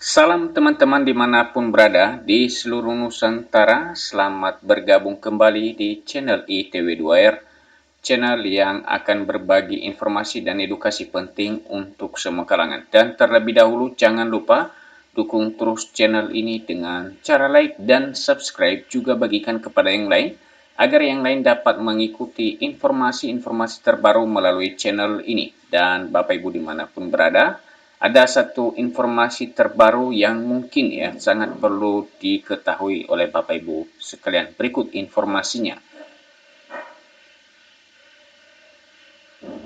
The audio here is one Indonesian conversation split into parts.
Salam teman-teman dimanapun berada di seluruh Nusantara, selamat bergabung kembali di channel ITW2R, channel yang akan berbagi informasi dan edukasi penting untuk semua kalangan. Dan terlebih dahulu jangan lupa dukung terus channel ini dengan cara like dan subscribe, juga bagikan kepada yang lain, agar yang lain dapat mengikuti informasi-informasi terbaru melalui channel ini. Dan Bapak Ibu dimanapun berada, ada satu informasi terbaru yang mungkin ya sangat perlu diketahui oleh Bapak Ibu sekalian. Berikut informasinya.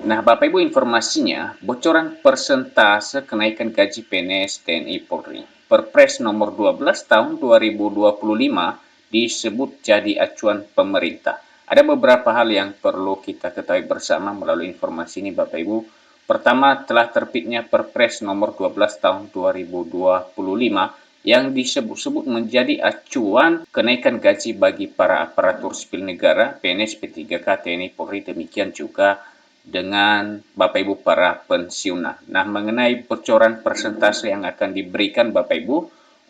Nah, Bapak Ibu, informasinya, bocoran persentase kenaikan gaji PNS TNI Polri. Perpres nomor 12 tahun 2025 disebut jadi acuan pemerintah. Ada beberapa hal yang perlu kita ketahui bersama melalui informasi ini, Bapak Ibu. Pertama, telah terbitnya Perpres nomor 12 tahun 2025 yang disebut-sebut menjadi acuan kenaikan gaji bagi para aparatur sipil negara, PNS, P3K, TNI Polri, demikian juga dengan Bapak Ibu para pensiunan. Nah, mengenai bocoran persentase yang akan diberikan Bapak Ibu,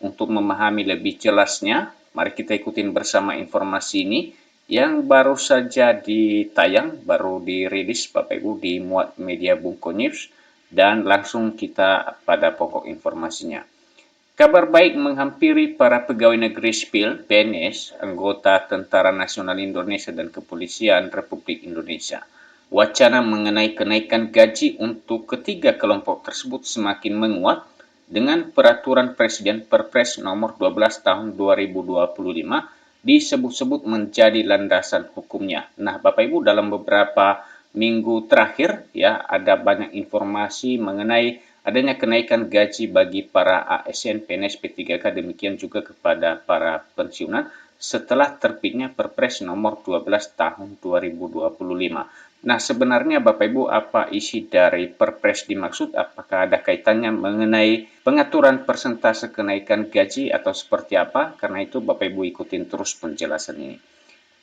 untuk memahami lebih jelasnya, mari kita ikutin bersama informasi ini yang baru saja ditayang, baru dirilis Bapak Ibu di Muat Media Bungko News, dan langsung kita pada pokok informasinya. Kabar baik menghampiri para pegawai negeri sipil (PNS), anggota Tentara Nasional Indonesia dan Kepolisian Republik Indonesia. Wacana mengenai kenaikan gaji untuk ketiga kelompok tersebut semakin menguat dengan peraturan Presiden Perpres nomor 12 tahun 2025 disebut-sebut menjadi landasan hukumnya. Nah, Bapak Ibu, dalam beberapa minggu terakhir ya ada banyak informasi mengenai adanya kenaikan gaji bagi para ASN, PNS, P3K, demikian juga kepada para pensiunan setelah terbitnya Perpres nomor 12 tahun 2025. Nah, sebenarnya Bapak Ibu, apa isi dari Perpres dimaksud? Apakah ada kaitannya mengenai pengaturan persentase kenaikan gaji atau seperti apa? Karena itu Bapak Ibu ikutin terus penjelasan ini.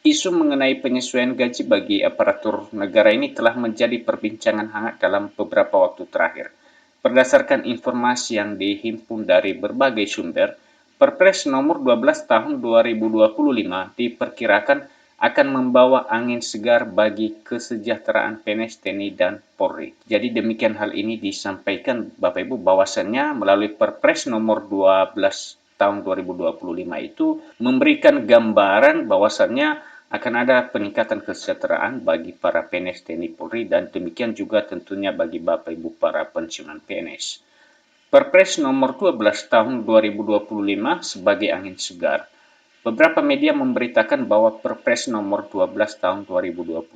Isu mengenai penyesuaian gaji bagi aparatur negara ini telah menjadi perbincangan hangat dalam beberapa waktu terakhir. Berdasarkan informasi yang dihimpun dari berbagai sumber, Perpres nomor 12 tahun 2025 diperkirakan akan membawa angin segar bagi kesejahteraan PNS, TNI, dan Polri. Jadi demikian hal ini disampaikan Bapak Ibu bahwasannya melalui Perpres nomor 12 tahun 2025 itu memberikan gambaran bahwasannya akan ada peningkatan kesejahteraan bagi para PNS, TNI, Polri, dan demikian juga tentunya bagi Bapak Ibu para pensiunan PNS. Perpres nomor 12 tahun 2025 sebagai angin segar. Beberapa media memberitakan bahwa Perpres nomor 12 tahun 2025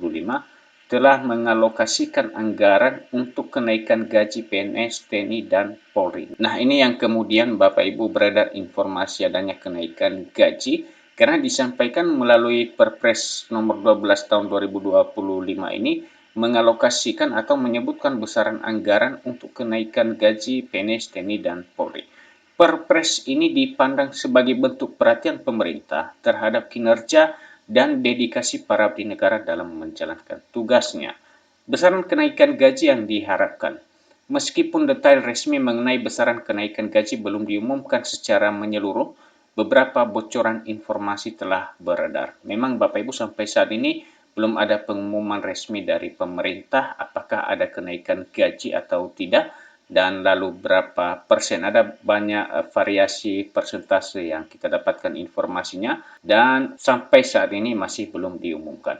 telah mengalokasikan anggaran untuk kenaikan gaji PNS, TNI, dan Polri. Nah, ini yang kemudian Bapak Ibu beredar informasi adanya kenaikan gaji karena disampaikan melalui Perpres nomor 12 tahun 2025 ini mengalokasikan atau menyebutkan besaran anggaran untuk kenaikan gaji PNS, TNI, dan Polri. Perpres ini dipandang sebagai bentuk perhatian pemerintah terhadap kinerja dan dedikasi para abdi negara dalam menjalankan tugasnya. Besaran kenaikan gaji yang diharapkan. Meskipun detail resmi mengenai besaran kenaikan gaji belum diumumkan secara menyeluruh, beberapa bocoran informasi telah beredar. Memang Bapak Ibu sampai saat ini belum ada pengumuman resmi dari pemerintah apakah ada kenaikan gaji atau tidak, dan lalu berapa persen. Ada banyak variasi persentase yang kita dapatkan informasinya, dan sampai saat ini masih belum diumumkan.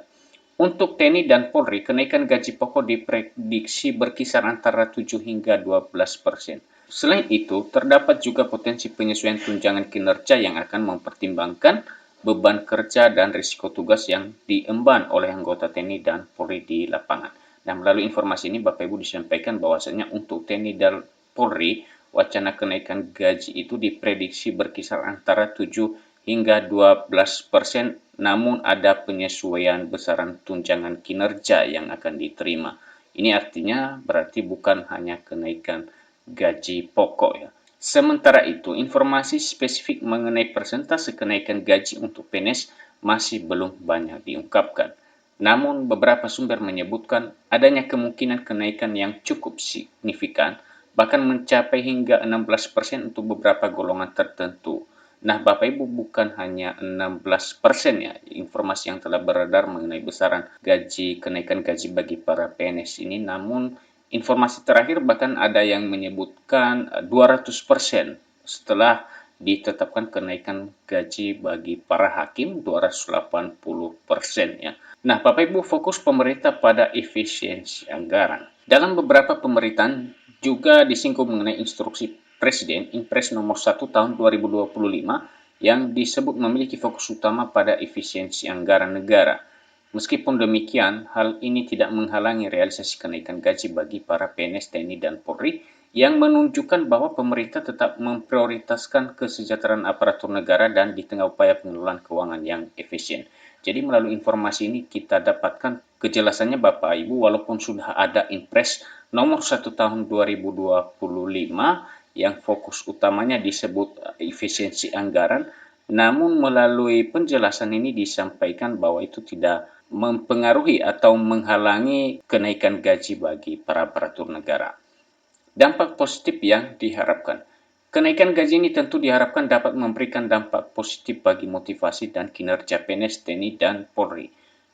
Untuk TNI dan Polri, kenaikan gaji pokok diprediksi berkisar antara 7 hingga 12%. Selain itu, terdapat juga potensi penyesuaian tunjangan kinerja yang akan mempertimbangkan beban kerja dan risiko tugas yang diemban oleh anggota TNI dan Polri di lapangan. Nah, melalui informasi ini Bapak Ibu disampaikan bahwasanya untuk TNI dan Polri, wacana kenaikan gaji itu diprediksi berkisar antara 7 hingga 12%, namun ada penyesuaian besaran tunjangan kinerja yang akan diterima. Ini artinya berarti bukan hanya kenaikan gaji pokok ya. Sementara itu, informasi spesifik mengenai persentase kenaikan gaji untuk PNS masih belum banyak diungkapkan. Namun beberapa sumber menyebutkan adanya kemungkinan kenaikan yang cukup signifikan bahkan mencapai hingga 16% untuk beberapa golongan tertentu. Nah, Bapak Ibu, bukan hanya 16% ya informasi yang telah beredar mengenai besaran gaji, kenaikan gaji bagi para PNS ini, namun informasi terakhir bahkan ada yang menyebutkan 200% setelah ditetapkan kenaikan gaji bagi para hakim 280% ya. Nah, Bapak Ibu, fokus pemerintah pada efisiensi anggaran. Dalam beberapa pemberitaan juga disinggung mengenai instruksi Presiden Impres nomor 1 tahun 2025 yang disebut memiliki fokus utama pada efisiensi anggaran negara. Meskipun demikian, hal ini tidak menghalangi realisasi kenaikan gaji bagi para PNS TNI dan Polri yang menunjukkan bahwa pemerintah tetap memprioritaskan kesejahteraan aparatur negara dan di tengah upaya pengelolaan keuangan yang efisien. Jadi melalui informasi ini kita dapatkan kejelasannya Bapak Ibu, walaupun sudah ada Impres nomor 1 tahun 2025 yang fokus utamanya disebut efisiensi anggaran, namun melalui penjelasan ini disampaikan bahwa itu tidak mempengaruhi atau menghalangi kenaikan gaji bagi para aparatur negara. Dampak positif yang diharapkan. Kenaikan gaji ini tentu diharapkan dapat memberikan dampak positif bagi motivasi dan kinerja PNS, TNI, dan Polri.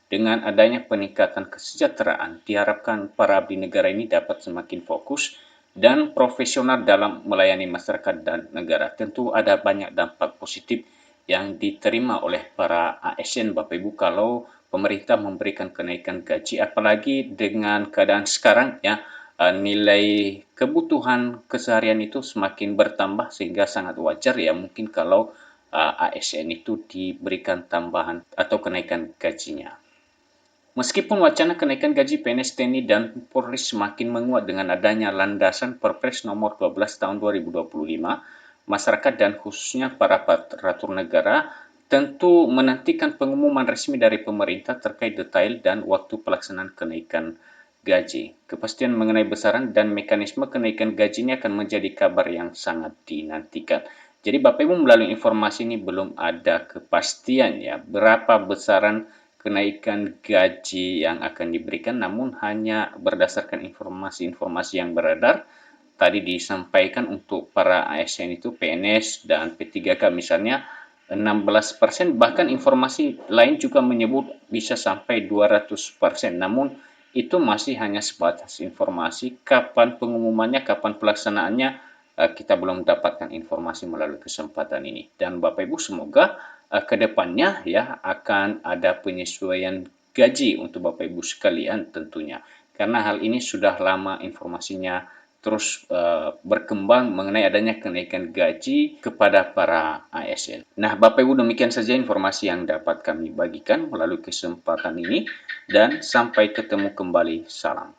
Dengan adanya peningkatan kesejahteraan, diharapkan para abdi negara ini dapat semakin fokus dan profesional dalam melayani masyarakat dan negara. Tentu ada banyak dampak positif yang diterima oleh para ASN Bapak Ibu kalau pemerintah memberikan kenaikan gaji, apalagi dengan keadaan sekarang ya, nilai kebutuhan keseharian itu semakin bertambah sehingga sangat wajar ya mungkin kalau ASN itu diberikan tambahan atau kenaikan gajinya. Meskipun wacana kenaikan gaji PNS TNI dan Polri semakin menguat dengan adanya landasan Perpres nomor 12 tahun 2025, masyarakat dan khususnya para aparatur negara tentu menantikan pengumuman resmi dari pemerintah terkait detail dan waktu pelaksanaan kenaikan gaji. Kepastian mengenai besaran dan mekanisme kenaikan gaji ini akan menjadi kabar yang sangat dinantikan. Jadi Bapak Ibu, melalui informasi ini belum ada kepastian ya berapa besaran kenaikan gaji yang akan diberikan, namun hanya berdasarkan informasi-informasi yang beredar. Tadi disampaikan untuk para ASN itu PNS dan P3K misalnya 16%, bahkan informasi lain juga menyebut bisa sampai 200%. Namun itu masih hanya sebatas informasi, kapan pengumumannya, kapan pelaksanaannya, kita belum mendapatkan informasi melalui kesempatan ini. Dan Bapak Ibu, semoga ke depannya ya akan ada penyesuaian gaji untuk Bapak Ibu sekalian tentunya. Karena hal ini sudah lama informasinya terus berkembang mengenai adanya kenaikan gaji kepada para ASN. Nah, Bapak Ibu, demikian saja informasi yang dapat kami bagikan melalui kesempatan ini dan sampai ketemu kembali. Salam.